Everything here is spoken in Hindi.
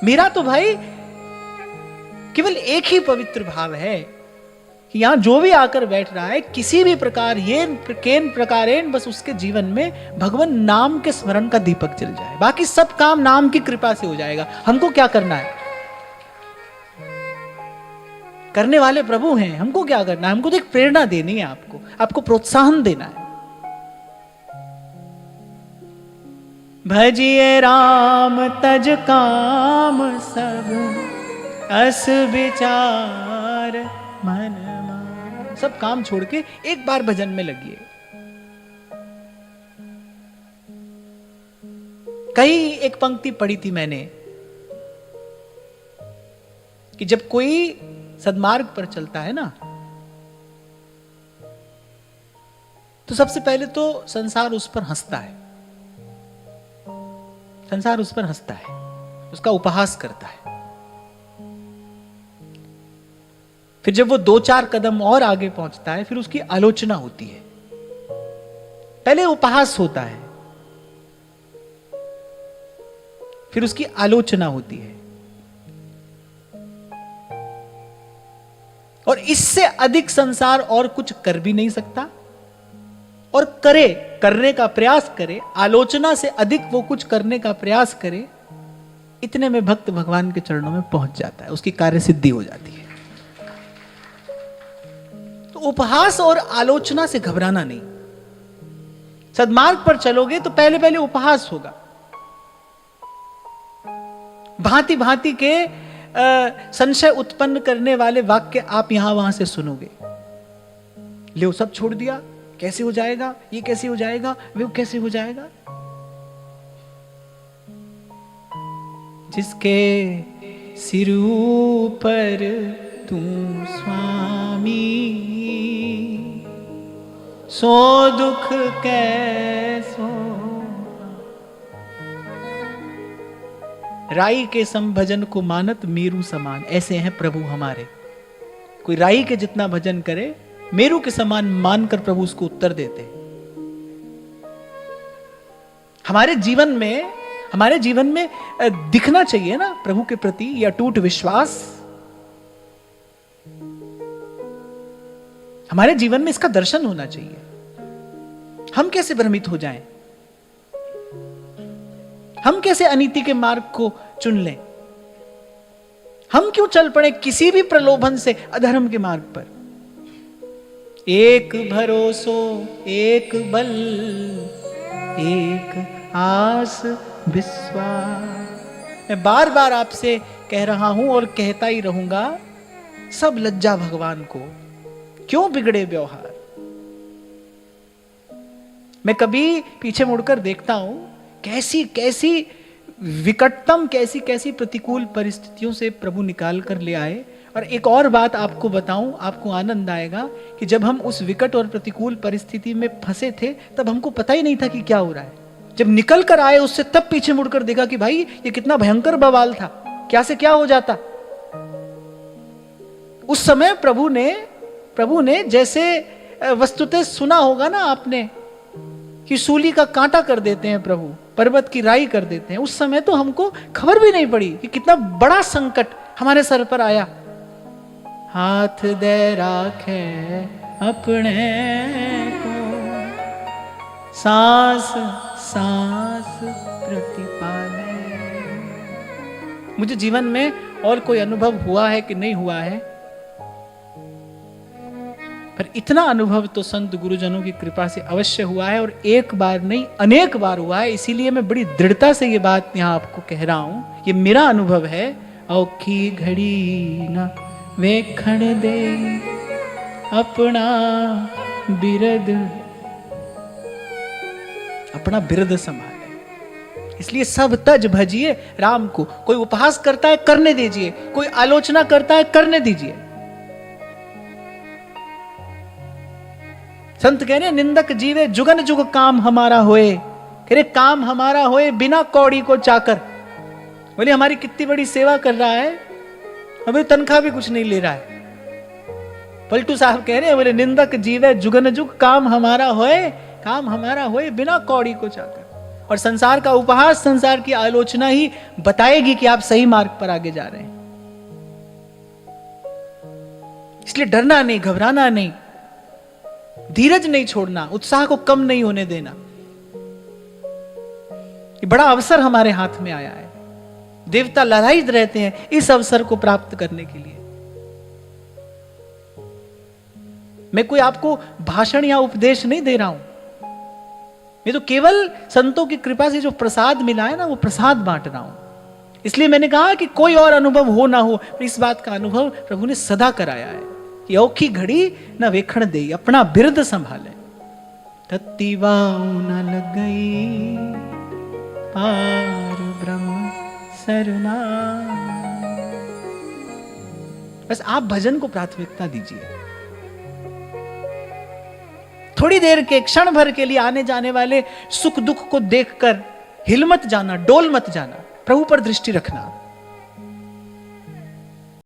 मेरा तो भाई केवल एक ही पवित्र भाव है कि यहां जो भी आकर बैठ रहा है किसी भी प्रकार केन प्रकारेण बस उसके जीवन में भगवान नाम के स्मरण का दीपक जल जाए, बाकी सब काम नाम की कृपा से हो जाएगा। हमको क्या करना है? करने वाले प्रभु हैं, हमको क्या करना है? हमको तो एक प्रेरणा देनी है, आपको प्रोत्साहन देना है। भजिए राम तज काम सब अस विचार मन मान। सब काम छोड़ के एक बार भजन में लगिए। कई एक पंक्ति पढ़ी थी मैंने कि जब कोई सद्मार्ग पर चलता है ना, तो सबसे पहले तो संसार उस पर हंसता है, संसार उस पर हंसता है, उसका उपहास करता है। फिर जब वो 2-4 कदम और आगे पहुंचता है, फिर उसकी आलोचना होती है। पहले उपहास होता है, फिर उसकी आलोचना होती है, और इससे अधिक संसार और कुछ कर भी नहीं सकता, और करने का प्रयास करे, आलोचना से अधिक वो कुछ करने का प्रयास करे, इतने में भक्त भगवान के चरणों में पहुंच जाता है, उसकी कार्य सिद्धि हो जाती है। तो उपहास और आलोचना से घबराना नहीं। सद्मार्ग पर चलोगे तो पहले पहले उपहास होगा, भांति भांति के संशय उत्पन्न करने वाले वाक्य आप यहां वहां से सुनोगे। ले वो सब छोड़ दिया, कैसे हो जाएगा, ये कैसे हो जाएगा, वो कैसे हो जाएगा। जिसके सिर पर तू स्वामी, सो दुख कैसो। राई के सम भजन को मानत मेरू समान। ऐसे हैं प्रभु हमारे। कोई राई के जितना भजन करे, मेरू के समान मानकर प्रभु उसको उत्तर देते। हमारे जीवन में दिखना चाहिए ना प्रभु के प्रति यह अटूट विश्वास। हमारे जीवन में इसका दर्शन होना चाहिए। हम कैसे भ्रमित हो जाएं? हम कैसे अनीति के मार्ग को चुन लें? हम क्यों चल पड़े किसी भी प्रलोभन से अधर्म के मार्ग पर? एक भरोसो एक बल, एक आस विश्वास। मैं बार बार आपसे कह रहा हूं और कहता ही रहूंगा, सब लज्जा भगवान को। क्यों बिगड़े व्यवहार? मैं कभी पीछे मुड़कर देखता हूं, कैसी कैसी विकटतम, कैसी कैसी प्रतिकूल परिस्थितियों से प्रभु निकाल कर ले आए। और एक और बात आपको बताऊं, आपको आनंद आएगा कि जब हम उस विकट और प्रतिकूल परिस्थिति में फंसे थे, तब हमको पता ही नहीं था कि क्या हो रहा है। जब निकल कर आए उससे, तब पीछे मुड़कर देखा कि भाई ये कितना भयंकर बवाल था, क्या से क्या हो जाता। उस समय प्रभु ने जैसे वस्तुतः सुना होगा ना आपने कि सूली का कांटा कर देते हैं प्रभु, पर्वत की राई कर देते हैं। उस समय तो हमको खबर भी नहीं पड़ी कि कितना बड़ा संकट हमारे सर पर आया। हाथ दे राखे अपने को, सांस सांस प्रतिपाले। मुझे जीवन में और कोई अनुभव हुआ है कि नहीं हुआ है, पर इतना अनुभव तो संत गुरुजनों की कृपा से अवश्य हुआ है, और एक बार नहीं अनेक बार हुआ है। इसीलिए मैं बड़ी दृढ़ता से ये बात यहां आपको कह रहा हूं, ये मेरा अनुभव है। औखी घड़ी ना वेखण दे अपना बिरद संभाले। इसलिए सब तज भजिए राम को। कोई उपहास करता है, करने दीजिए। कोई आलोचना करता है, करने दीजिए। संत कह रहे निंदक जीवे जुगन जुग काम हमारा होए। कह रहे काम हमारा होए बिना कौड़ी को चाकर। बोले हमारी कितनी बड़ी सेवा कर रहा है, अभी तनख्वाह भी कुछ नहीं ले रहा है। पलटू साहब कह रहे हैं, बोले निंदक जीवे जुगन जुग काम हमारा होए बिना कौड़ी को चाकर। और संसार का उपहास, संसार की आलोचना ही बताएगी कि आप सही मार्ग पर आगे जा रहे हैं। इसलिए डरना नहीं, घबराना नहीं, धीरज नहीं छोड़ना, उत्साह को कम नहीं होने देना। ये बड़ा अवसर हमारे हाथ में आया है। देवता ललायित रहते हैं इस अवसर को प्राप्त करने के लिए। मैं कोई आपको भाषण या उपदेश नहीं दे रहा हूं, मैं तो केवल संतों की कृपा से जो प्रसाद मिला है ना, वो प्रसाद बांट रहा हूं। इसलिए मैंने कहा कि कोई और अनुभव हो ना हो, इस बात का अनुभव प्रभु ने सदा कराया है कि औखी घड़ी न वेखण दे, अपना बिरद संभाले। तत्ती वाऊ न लग गई पार ब्रह्म सरना। बस आप भजन को प्राथमिकता दीजिए। थोड़ी देर के, क्षण भर के लिए आने जाने वाले सुख दुख को देखकर हिल मत जाना, डोल मत जाना, प्रभु पर दृष्टि रखना।